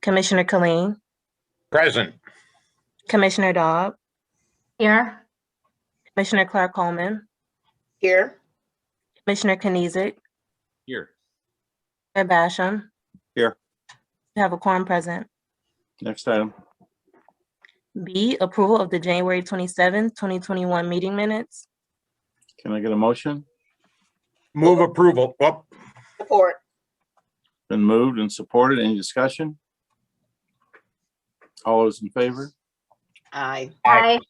Commissioner Killeen, Present. Commissioner Dobb, Here. Commissioner Clark-Coleman, Here. Commissioner Kniezek, Here. Mayor Basham. Here. You have a quorum present. Next item. B, approval of the January 27th, 2021 meeting minutes. Can I get a motion? Move approval. Oh, Support. Been moved and supported. Any discussion? All those in favor? Aye. Aye.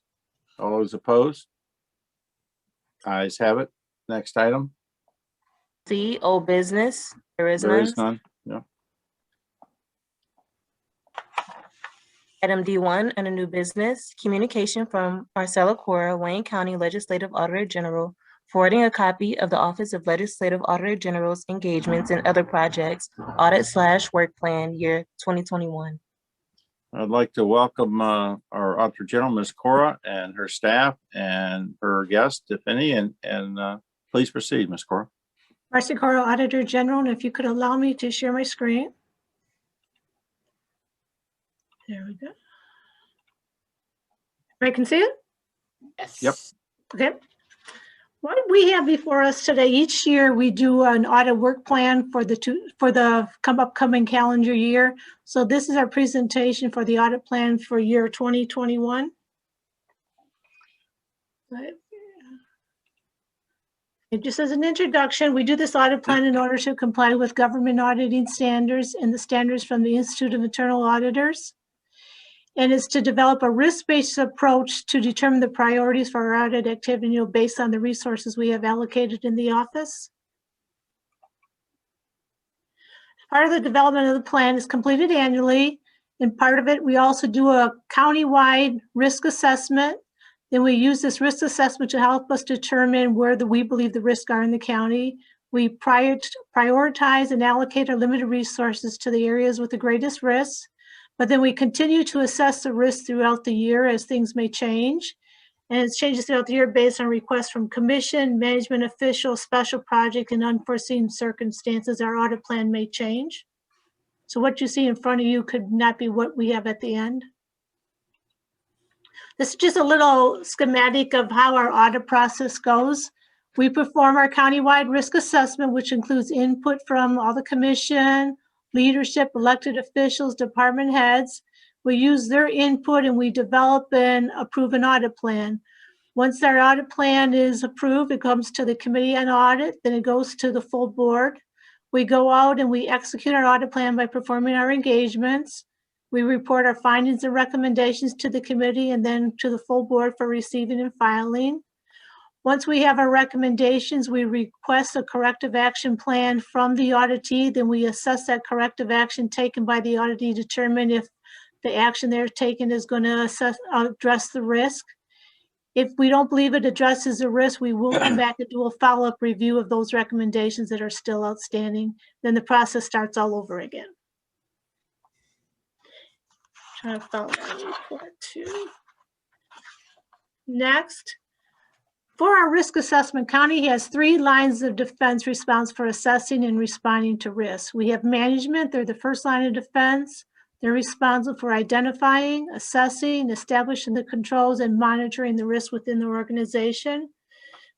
All those opposed? Ayes have it. Next item. C, old business. There is There none. is none. Yeah. Item D1 under new business, communication from Marcella Cora, Wayne County Legislative Auditor General, forwarding a copy of the Office of Legislative Auditor General's engagements and other projects, audit/work plan year 2021. I'd like to welcome our Auditor General, Ms. Cora, and her staff and her guests, if any, and please proceed, Ms. Cora. Marcy Cora, Auditor General, and if you could allow me to share my screen. There we go. Everybody can see it? Yes. Yep. Okay. What we have before us today, each year we do an audit work plan for the upcoming calendar year. So this is our presentation for the audit plan for year 2021. Just as an introduction, we do this audit plan in order to comply with government auditing standards and the standards from the Institute of Internal Auditors. And it's to develop a risk-based approach to determine the priorities for our audit activity based on the resources we have allocated in the office. Part of the development of the plan is completed annually. And part of it, we also do a county-wide risk assessment. Then we use this risk assessment to help us determine where we believe the risks are in the county. We prioritize and allocate our limited resources to the areas with the greatest risks. But then we continue to assess the risk throughout the year as things may change. And it changes throughout the year based on requests from commission, management officials, special project, and unforeseen circumstances. Our audit plan may change. So what you see in front of you could not be what we have at the end. This is just a little schematic of how our audit process goes. We perform our countywide risk assessment, which includes input from all the commission, leadership, elected officials, department heads. We use their input and we develop and approve an audit plan. Once our audit plan is approved, it comes to the committee on audit, then it goes to the full board. We go out and we execute our audit plan by performing our engagements. We report our findings and recommendations to the committee and then to the full board for receiving and filing. Once we have our recommendations, we request a corrective action plan from the auditee. Then we assess that corrective action taken by the auditee, determine if the action they're taking is going to address the risk. If we don't believe it addresses the risk, we will come back and do a follow-up review of those recommendations that are still outstanding. Then the process starts all over again. Trying to follow that report too. Next. For our risk assessment, county has 3 lines of defense response for assessing and responding to risks. We have management, they're the first line of defense. They're responsible for identifying, assessing, establishing the controls, and monitoring the risks within the organization.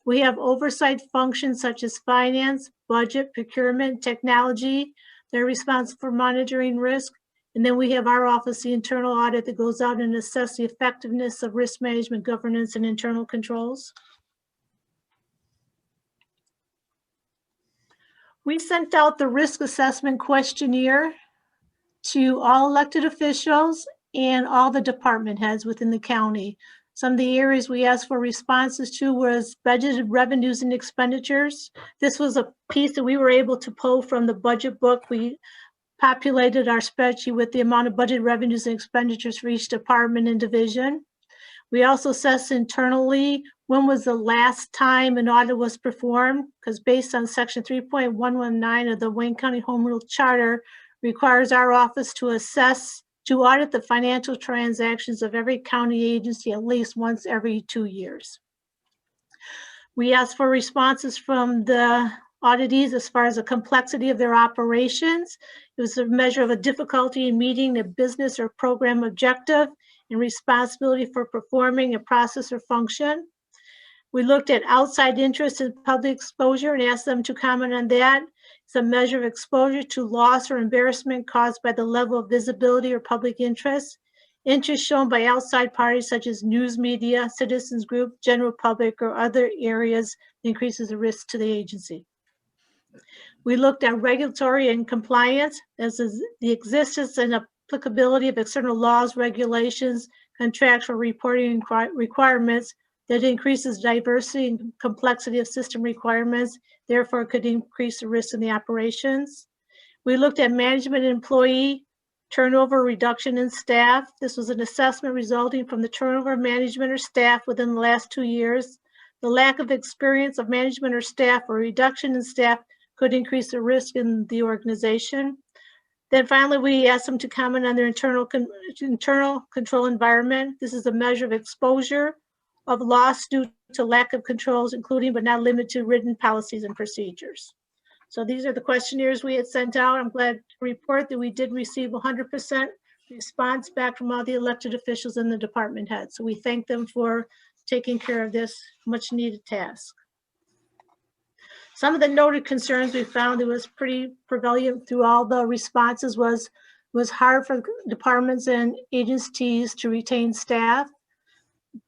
We have oversight functions such as finance, budget, procurement, technology. They're responsible for monitoring risk. And then we have our office, the internal audit, that goes out and assesses the effectiveness of risk management, governance, and internal controls. We sent out the risk assessment questionnaire to all elected officials and all the department heads within the county. Some of the areas we asked for responses to was budgeted revenues and expenditures. This was a piece that we were able to pull from the budget book. We populated our spreadsheet with the amount of budget revenues and expenditures for each department and division. We also assessed internally when was the last time an audit was performed, because based on section 3.119 of the Wayne County Home Rule Charter requires our office to audit the financial transactions of every county agency at least once every 2 years. We asked for responses from the auditees as far as the complexity of their operations It was a measure of a difficulty in meeting a business or program objective and responsibility for performing a process or function. We looked at outside interest and public exposure and asked them to comment on that. It's a measure of exposure to loss or embarrassment caused by the level of visibility or public interest. Interest shown by outside parties such as news media, citizens group, general public, or other areas increases the risk to the agency. We looked at regulatory and compliance. This is the existence and applicability of external laws, regulations, contractual reporting requirements that increases diversity and complexity of system requirements, therefore could increase the risk in the operations. We looked at management and employee turnover reduction in staff. This was an assessment resulting from the turnover of management or staff within the last 2 years. The lack of experience of management or staff or reduction in staff could increase the risk in the organization. Then finally, we asked them to comment on their internal control environment. This is a measure of exposure of loss due to lack of controls, including but not limited to written policies and procedures. So these are the questionnaires we had sent out. I'm glad to report that we did receive 100% response back from all the elected officials and the department heads. So we thank them for taking care of this much needed task. Some of the noted concerns we found that was pretty prevalent through all the responses was hard for departments and agencies to retain staff.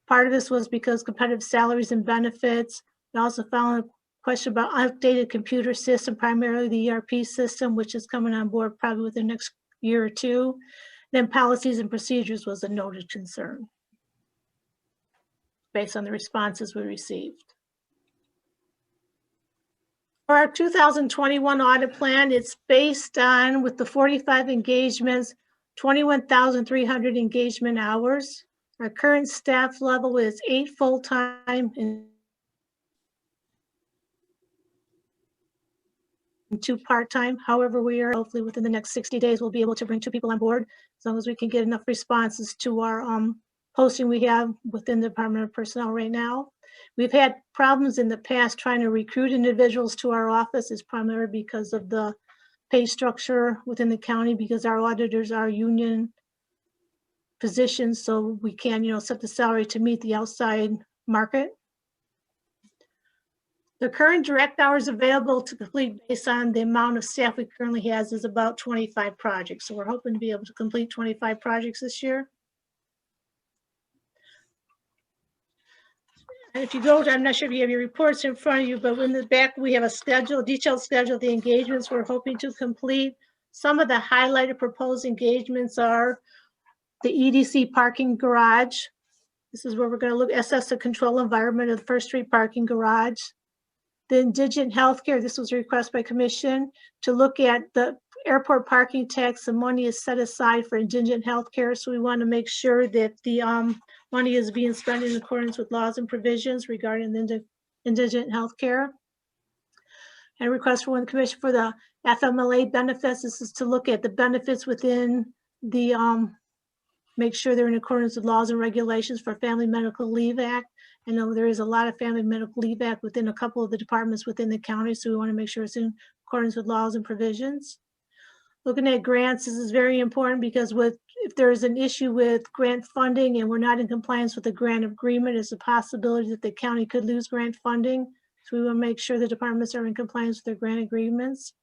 Part of this was because competitive salaries and benefits. We also found a question about outdated computer system, primarily the ERP system, which is coming on board probably within the next year or two. Then policies and procedures was a noted concern based on the responses we received. For our 2021 audit plan, it's based on, with the 45 engagements, 21,300 engagement hours. Our current staff level is 8 full-time and 2 part-time. However, we are hopefully within the next 60 days, we'll be able to bring 2 people on board as long as we can get enough responses to our posting we have within the Department of Personnel right now. We've had problems in the past trying to recruit individuals to our office. It's primarily because of the pay structure within the county, because our auditors are union positions, so we can, set the salary to meet the outside market. The current direct hours available to complete based on the amount of staff we currently has is about 25 projects. So we're hoping to be able to complete 25 projects this year. And if you go to, I'm not sure if you have your reports in front of you, but in the back, we have a schedule, detailed schedule of the engagements we're hoping to complete. Some of the highlighted proposed engagements are the EDC parking garage. This is where we're going to assess the control environment of the First Street parking garage. The indigent healthcare, this was a request by commission to look at the airport parking tax. The money is set aside for indigent healthcare, so we want to make sure that the money is being spent in accordance with laws and provisions regarding the indigent healthcare. And request for one commission for the FMLA benefits. This is to look at the benefits within the make sure they're in accordance with laws and regulations for Family Medical Leave Act. I know there is a lot of Family Medical Leave Act within a couple of the departments within the county, so we want to make sure it's in accordance with laws and provisions. Looking at grants, this is very important because if there is an issue with grant funding and we're not in compliance with the grant agreement, it's a possibility that the county could lose grant funding. So we want to make sure the departments are in compliance with their grant agreements.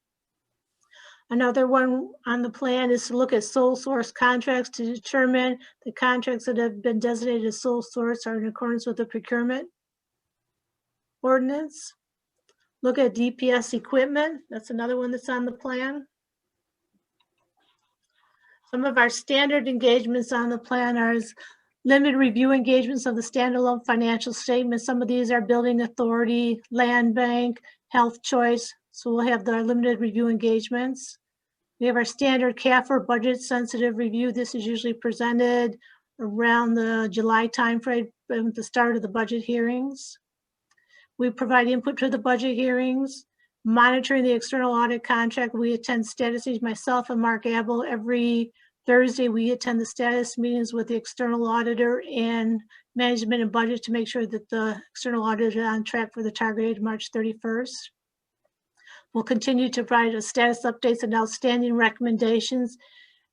Another one on the plan is to look at sole source contracts to determine the contracts that have been designated as sole source are in accordance with the procurement ordinance. Look at DPS equipment. That's another one that's on the plan. Some of our standard engagements on the plan are limited review engagements of the standalone financial statements. Some of these are building authority, land bank, health choice. So we'll have the limited review engagements. We have our standard CAFR budget sensitive review. This is usually presented around the July timeframe at the start of the budget hearings. We provide input to the budget hearings, monitoring the external audit contract. We attend status meetings, myself and Mark Abel. Every Thursday, we attend the status meetings with the external auditor and management and budget to make sure that the external auditor is on track for the targeted March 31st. We'll continue to provide us status updates and outstanding recommendations.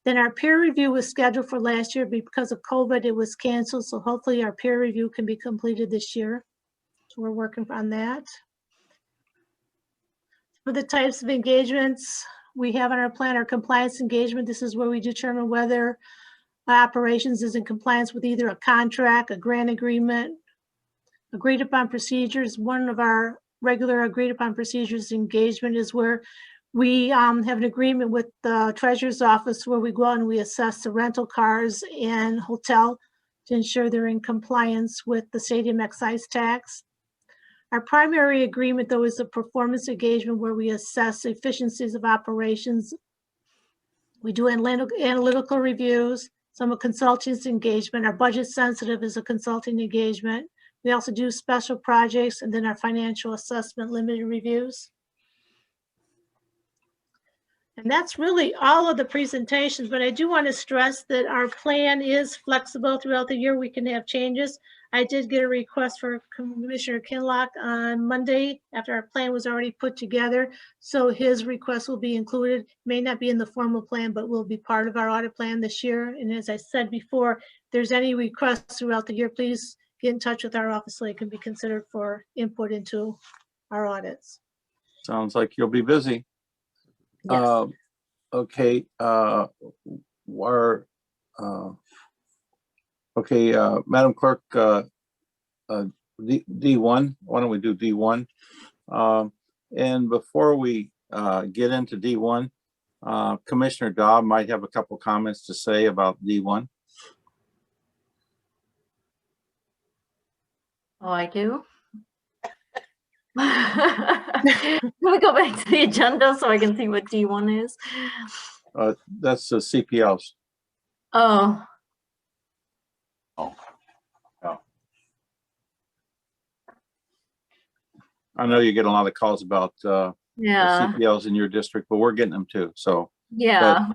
Then our peer review was scheduled for last year, but because of COVID, it was canceled. So hopefully our peer review can be completed this year. So we're working on that. For the types of engagements we have on our plan, our compliance engagement, this is where we determine whether operations is in compliance with either a contract, a grant agreement, agreed upon procedures. One of our regular agreed upon procedures engagement is where we have an agreement with the treasurer's office where we go out and we assess the rental cars and hotel to ensure they're in compliance with the stadium excise tax. Our primary agreement, though, is a performance engagement where we assess efficiencies of operations. We do analytical reviews, some consultants engagement. Our budget sensitive is a consulting engagement. We also do special projects and then our financial assessment limited reviews. And that's really all of the presentations, but I do want to stress that our plan is flexible throughout the year. We can have changes. I did get a request for Commissioner Kinlock on Monday after our plan was already put together. So his request will be included, may not be in the formal plan, but will be part of our audit plan this year. And as I said before, if there's any requests throughout the year, please get in touch with our office so it can be considered for input into our audits. Sounds like you'll be busy. Yes. Okay, Madam Clerk, D1, why don't we do D1? And before we get into D1, Commissioner Dobb might have a couple comments to say about D1. Oh, I do? Let me go back to the agenda so I can see what D1 is. That's the CPLs. Oh, I know you get a lot of calls about the yeah. CPLs in your district, but we're getting them too. So Yeah.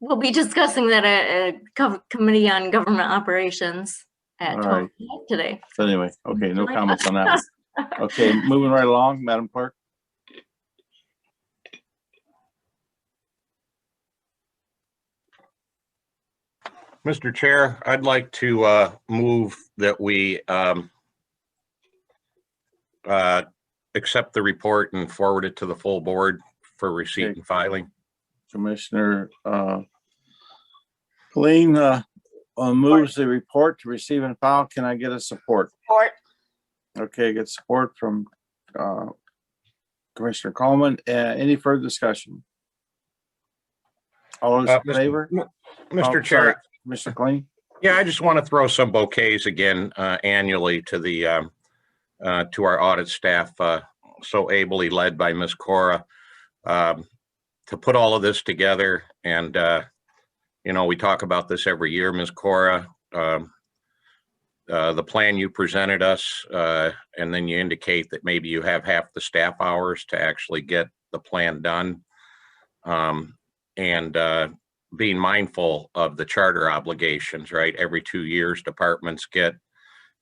We'll be discussing that at a committee on government operations at All 12 right. today. so anyway, okay, no comments on that one. Okay, moving right along, Madam Clerk. Mr. Chair, I'd like to move that we accept the report and forward it to the full board for receipt Okay. and filing. Commissioner Colleen moves the report to receive and file. Can I get a support? Support. Okay, get support from Commissioner Coleman. Any further discussion? All those in favor? Mr. Oh, Chair, sorry, Commissioner Colleen? yeah, I just want to throw some bouquets again annually to the to our audit staff, so ably led by Ms. Cora, to put all of this together. And you know, we talk about this every year, Ms. Cora. The plan you presented us, and then you indicate that maybe you have half the staff hours to actually get the plan done. And being mindful of the charter obligations, right? Every 2 years, departments get,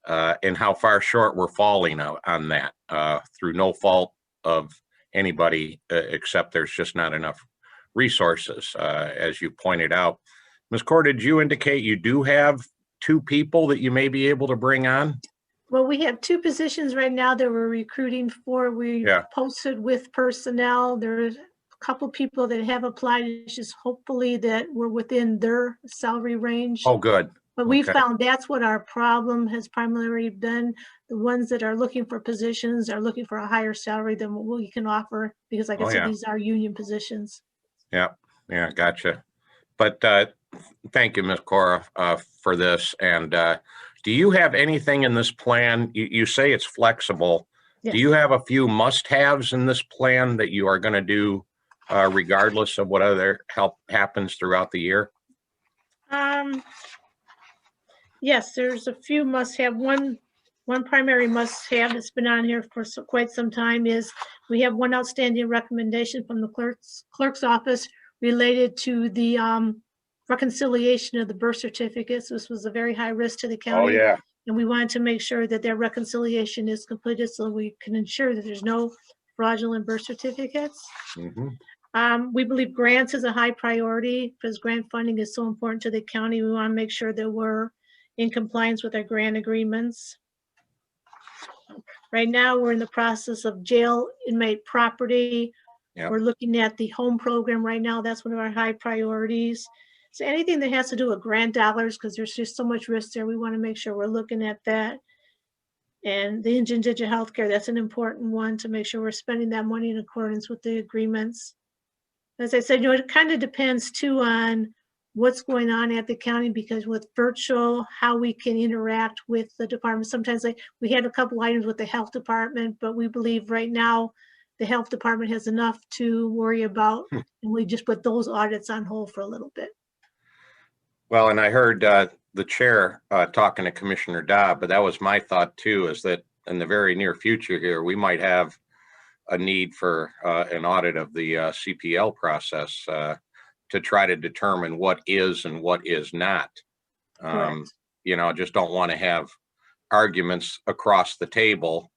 and how far short we're falling on that through no fault of anybody, except there's just not enough resources, as you pointed out. Ms. Cora, did you indicate you do have 2 people that you may be able to bring on? Well, we have 2 positions right now that we're recruiting for. We Yeah. posted with personnel. There's a couple people that have applied. It's just hopefully that we're within their salary range. Oh, good. But we okay. found that's what our problem has primarily been. The ones that are looking for positions are looking for a higher salary than what we can offer, because like I Oh, said, yeah. these are union positions. Yeah, gotcha. But thank you, Ms. Cora, for this. And do you have anything in this plan? You say it's flexible. Yes. Do you have a few must-haves in this plan that you are going to do regardless of what other help happens throughout the year? Yes, there's a few must-have. One primary must-have that's been on here for quite some time is we have one outstanding recommendation from the clerk's office related to the reconciliation of the birth certificates. This was a very high risk to the county. Oh, yeah. And we wanted to make sure that their reconciliation is completed so we can ensure that there's no fraudulent birth certificates. Mhm. We believe grants is a high priority because grant funding is so important to the county. We want to make sure that we're in compliance with our grant agreements. Right now, we're in the process of jail inmate property. Yep. We're looking at the home program right now. That's one of our high priorities. So anything that has to do with grant dollars, because there's just so much risk there, we want to make sure we're looking at that. And the indigent healthcare, that's an important one to make sure we're spending that money in accordance with the agreements. As I said, it kind of depends too on what's going on at the county, because with virtual, how we can interact with the department. Sometimes we had a couple items with the health department, but we believe right now the health department has enough to worry about, and we just put those audits on hold for a little bit. Well, and I heard the chair talking to Commissioner Dobb, but that was my thought too, is that in the very near future here, we might have a need for an audit of the CPL process to try to determine what is and what is not. Correct. Just don't want to have arguments across the table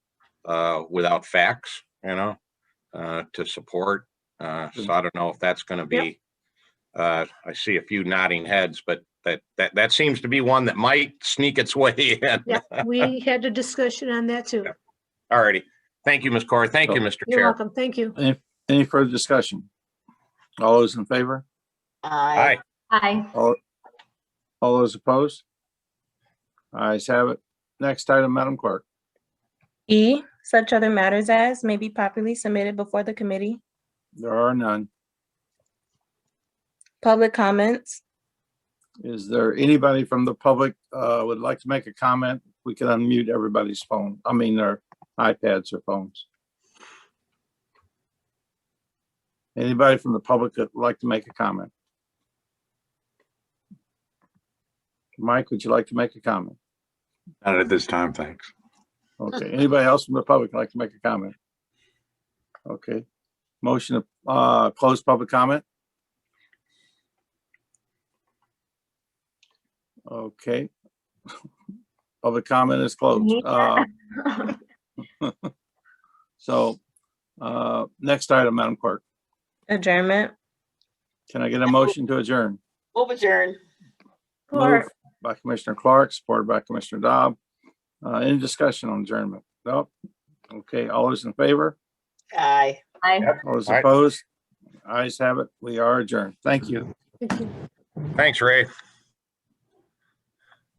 without facts, to support. So I don't know if that's going to be, I see a few nodding heads, but that seems to be one that might sneak its way in. Yeah, we had a discussion on that too. All righty. Thank you, Ms. Corr. Thank you, Mr. You're Chair. welcome. Thank you. Any further discussion? All those in favor? Aye. Aye. Aye. All those opposed? Ayes have it. Next item, Madam Clerk. E, such other matters as may be properly submitted before the committee. There are none. Public comments. Is there anybody from the public would like to make a comment? We can unmute everybody's phone. I mean, their iPads or phones. Anybody from the public that would like to make a comment? Mike, would you like to make a comment? Not at this time, thanks. Okay. Anybody else from the public like to make a comment? Okay. Motion to close public comment. Okay. Public comment is closed. So next item, Madam Clerk. Adjournment. Can I get a motion to adjourn? Move adjourn. Moved by Commissioner Clark, supported by Commissioner Dobb. Any discussion on adjournment? Nope. Okay, all those in favor? Aye. Aye. All those All right. opposed? Ayes have it. We are adjourned. Thank you. Thank you. Thanks, Ray.